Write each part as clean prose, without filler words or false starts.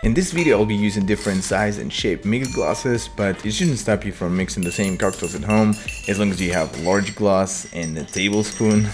In this video I'll be using different size and shape mixed glasses, but it shouldn't stop you from mixing the same cocktails at home as long as you have a large glass and a tablespoon.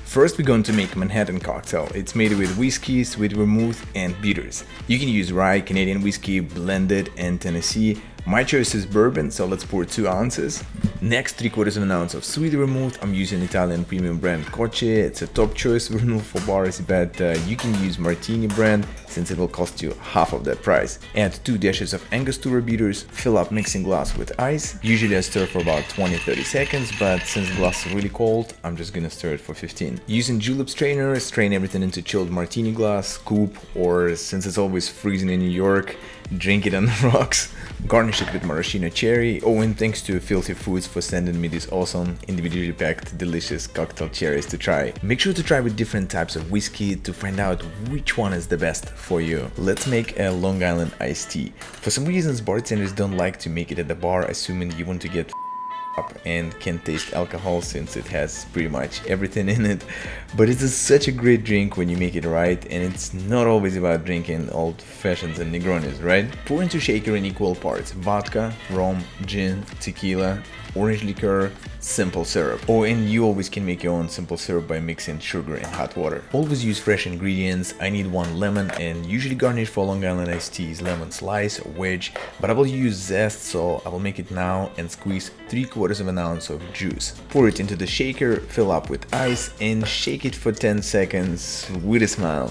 First we're going to make a Manhattan cocktail. It's made with whiskey, sweet vermouth and bitters. You can use rye, Canadian whiskey, blended and Tennessee. My choice is bourbon, so let's pour 2 ounces. Next, 3/4 of an ounce of sweet vermouth. I'm using Italian premium brand Cocce. It's a top choice vermouth for bars, but you can use Martini brand since it will cost you half of that price. Add 2 dashes of Angostura bitters. Fill up mixing glass with ice. Usually I stir for about 20-30 seconds, but since the glass is really cold, I'm just gonna stir it for 15. Using julep strainer, strain everything into chilled martini glass, scoop, or since it's always freezing in New York, drink it on the rocks. Garnish it with maraschino cherry. Oh, and thanks to Filthy Foods for sending me these awesome individually packed delicious cocktail cherries to try. Make sure to try with different types of whiskey to find out which one is the best for you. Let's make a Long Island iced tea. For some reasons bartenders don't like to make it at the bar, assuming you want to get up and can taste alcohol since it has pretty much everything in it, but it's such a great drink when you make it right, and it's not always about drinking old fashions and Negronis, right? Pour into shaker in equal parts vodka, rum, gin, tequila, orange liqueur, simple syrup. Oh, and you always can make your own simple syrup by mixing sugar and hot water. Always use fresh ingredients. I need 1 lemon, and usually garnish for Long Island iced tea is lemon slice or wedge, but I will use zest, so I will make it now and squeeze 3/4 of an ounce of juice. Pour it into the shaker, fill up with ice and shake it for 10 seconds with a smile.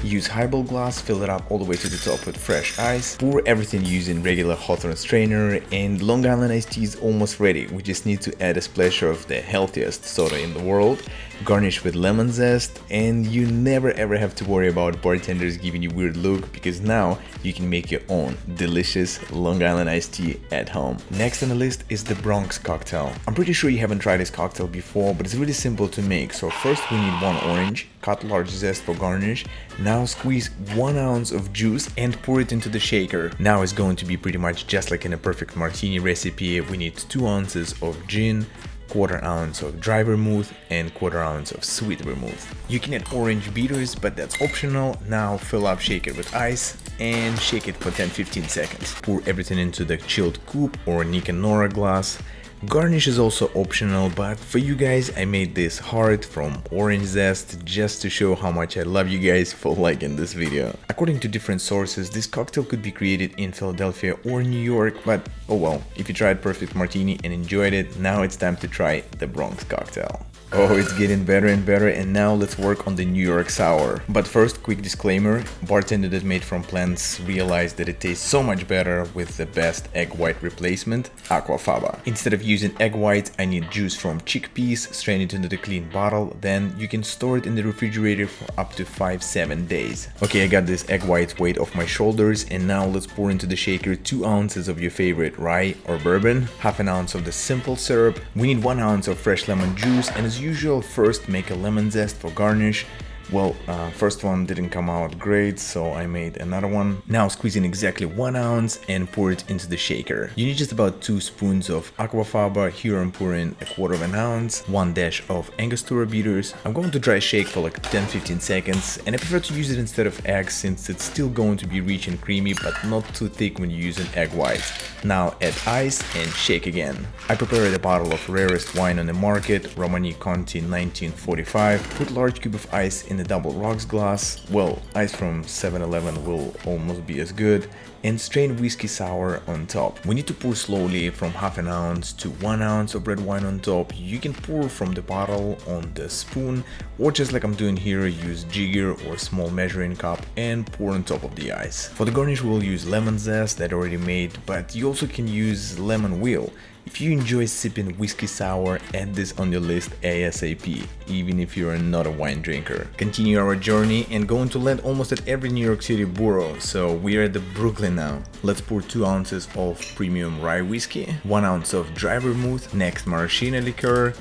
Use highball glass, fill it up all the way to the top with fresh ice. Pour everything using regular Hawthorne strainer, and Long Island iced tea is almost ready. We just need to add a splash of the healthiest soda in the world. Garnish with lemon zest, and you never ever have to worry about bartenders giving you weird look, because now you can make your own delicious Long Island iced tea at home. Next on the list is the Bronx cocktail. I'm pretty sure you haven't tried this cocktail before, but it's really simple to make. So first we need 1 orange, cut large zest for garnish. Now squeeze 1 ounce of juice and pour it into the shaker. Now it's going to be pretty much just like in a perfect martini recipe. We need 2 ounces of gin, 1/4 ounce of dry vermouth and 1/4 ounce of sweet vermouth. You can add orange bitters, but that's optional. Now fill up shaker with ice and shake it for 10-15 seconds. Pour everything into the chilled coupe or Nick and Nora glass. Garnish is also optional, but for you guys I made this heart from orange zest just to show how much I love you guys for liking this video. According to different sources, this cocktail could be created in Philadelphia or New York, but oh well, if you tried Perfect Martini and enjoyed it, now it's time to try the Bronx cocktail. Oh, it's getting better and better, and now let's work on the New York Sour. But first, quick disclaimer, bartender that made from plants realized that it tastes so much better with the best egg white replacement, aquafaba. Instead of using egg white, I need juice from chickpeas, strain it into the clean bottle, then you can store it in the refrigerator for up to 5-7 days. Okay, I got this egg white weight off my shoulders, and now let's pour into the shaker 2 ounces of your favorite rye or bourbon, half an ounce of the simple syrup. We need 1 ounce of fresh lemon juice, and as usual, first make a lemon zest for garnish. Well, first one didn't come out great, so I made another one. Now squeeze in exactly 1 ounce and pour it into the shaker. You need just about 2 spoons of aquafaba. Here I'm pouring 1/4 of an ounce, 1 dash of Angostura bitters. I'm going to dry shake for like 10-15 seconds, and I prefer to use it instead of eggs since it's still going to be rich and creamy, but not too thick when you're using egg whites. Now add ice and shake again. I prepared a bottle of rarest wine on the market, Romani Conti 1945. Put large cube of ice in the double rocks glass. Well, ice from 7-Eleven will almost be as good. And strain whiskey sour on top. We need to pour slowly from half an ounce to 1 ounce of red wine on top. You can pour from the bottle on the spoon, or just like I'm doing here, use jigger or small measuring cup and pour on top of the ice. For the garnish we'll use lemon zest that I already made, but you also can use lemon wheel. If you enjoy sipping whiskey sour, add this on your list ASAP, even if you're not a wine drinker. Continue our journey and going to land almost at every New York City borough, so we are at the Brooklyn now. Let's pour 2 ounces of premium rye whiskey, 1 ounce of dry vermouth, next maraschino liqueur,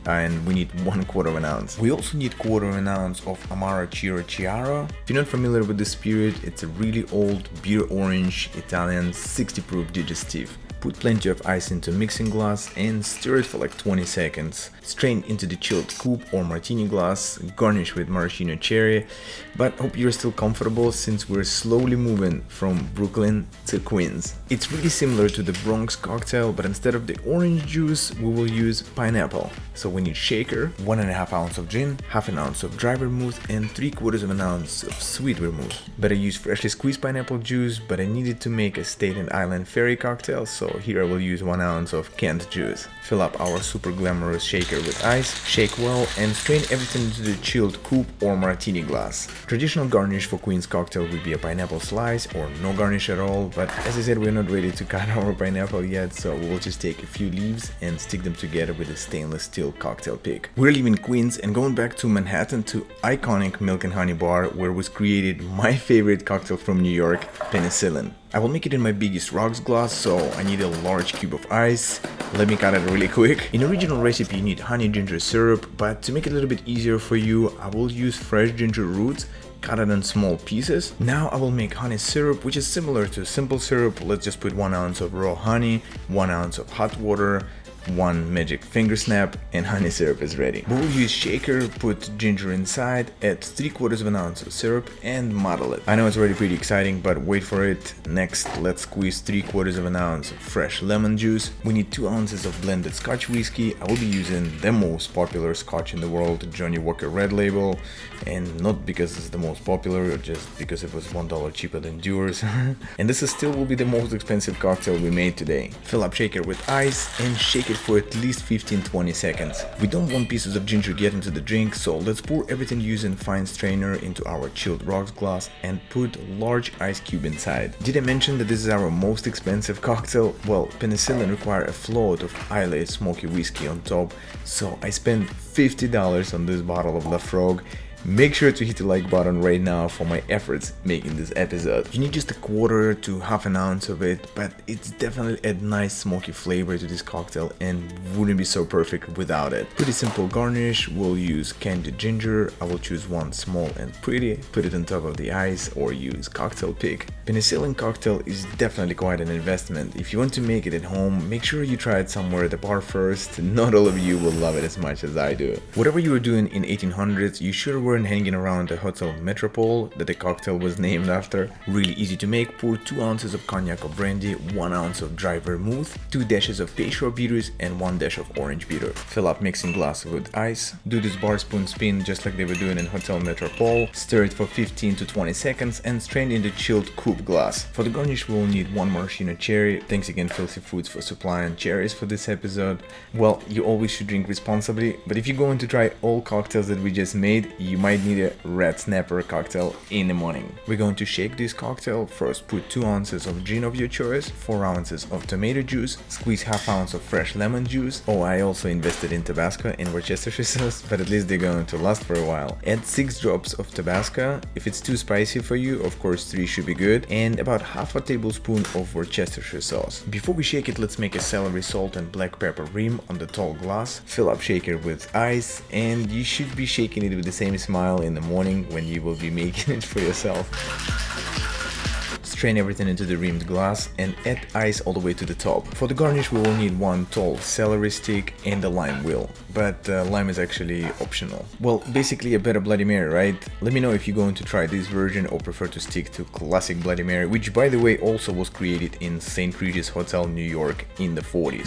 and we need 1/4 of an ounce. We also need 1/4 of an ounce of Amaro Chiaro. If you're not familiar with this spirit, it's a really old beer orange Italian 60 proof digestive. Put plenty of ice into mixing glass and stir it for like 20 seconds. Strain into the chilled coupe or martini glass, garnish with maraschino cherry, but hope you're still comfortable since we're slowly moving from Brooklyn to Queens. It's really similar to the Bronx cocktail, but instead of the orange juice, we will use pineapple. So we need shaker, 1.5 ounce of gin, half an ounce of dry vermouth, and 3/4 ounce of sweet vermouth. Better use freshly squeezed pineapple juice, but I needed to make a Staten Island Ferry cocktail, so here I will use 1 ounce of canned juice. Fill up our super glamorous shaker with ice, shake well, and strain everything into the chilled coupe or martini glass. Traditional garnish for Queen's cocktail would be a pineapple slice or no garnish at all, but as I said, we're not ready to cut our pineapple yet, so we will just take a few leaves and stick them together with a stainless steel cocktail pick. We're leaving Queens and going back to Manhattan to iconic Milk and Honey bar where was created my favorite cocktail from New York, Penicillin. I will make it in my biggest rocks glass, so I need a large cube of ice. Let me cut it really quick. In the original recipe you need honey ginger syrup, but to make it a little bit easier for you, I will use fresh ginger roots, cut it in small pieces. Now I will make honey syrup, which is similar to simple syrup. Let's just put 1 ounce of raw honey, 1 ounce of hot water, 1 magic finger snap, and honey syrup is ready. We will use shaker, put ginger inside, add 3/4 ounce of syrup and muddle it. I know it's already pretty exciting, but wait for it. Next, let's squeeze 3/4 ounce of fresh lemon juice. We need 2 ounces of blended Scotch whiskey. I will be using the most popular Scotch in the world, Johnny Walker Red Label, and not because it's the most popular or just because it was $1 cheaper than Dewar's. And this is still will be the most expensive cocktail we made today. Fill up shaker with ice and shake it for at least 15-20 seconds. We don't want pieces of ginger get into the drink, so let's pour everything using fine strainer into our chilled rocks glass and put large ice cube inside. Did I mention that this is our most expensive cocktail? Well, Penicillin require a float of Islay smoky whiskey on top, so I spent $50 on this bottle of Lafrogue. Make sure to hit the like button right now for my efforts making this episode. You need just 1/4 to half an ounce of it, but it's definitely a nice smoky flavor to this cocktail and wouldn't be so perfect without it. Pretty simple garnish, we'll use candied ginger. I will choose one small and pretty, put it on top of the ice or use cocktail pick. Penicillin cocktail is definitely quite an investment. If you want to make it at home, make sure you try it somewhere at the bar first. Not all of you will love it as much as I do. Whatever you were doing in 1800s, you sure weren't hanging around the hotel Metropole that the cocktail was named after. Really easy to make. Pour 2 ounces of cognac or brandy, 1 ounce of dry vermouth, 2 dashes of Peychaud bitters, and 1 dash of orange bitter. Fill up mixing glass with ice. Do this bar spoon spin just like they were doing in Hotel Metropole. Stir it for 15 to 20 seconds and strain in the chilled coupe glass. For the garnish we will need 1 maraschino cherry. Thanks again Filthy Foods for supplying cherries for this episode. Well, you always should drink responsibly, but if you're going to try all cocktails that we just made, you might need a red snapper cocktail in the morning. We're going to shake this cocktail. First put 2 ounces of gin of your choice, 4 ounces of tomato juice, squeeze half ounce of fresh lemon juice. Oh, I also invested in Tabasco and Worcestershire sauce, but at least they're going to last for a while. Add 6 drops of Tabasco. If it's too spicy for you, of course 3 should be good, and about half a tablespoon of Worcestershire sauce. Before we shake it, let's make a celery salt and black pepper rim on the tall glass. Fill up shaker with ice, and you should be shaking it with the same smile in the morning when you will be making it for yourself. Strain everything into the rimmed glass and add ice all the way to the top. For the garnish we will need 1 tall celery stick and a lime wheel, but lime is actually optional. Well, basically a better Bloody Mary, right? Let me know if you're going to try this version or prefer to stick to classic Bloody Mary, which by the way also was created in St. Regis Hotel, New York in the 40s.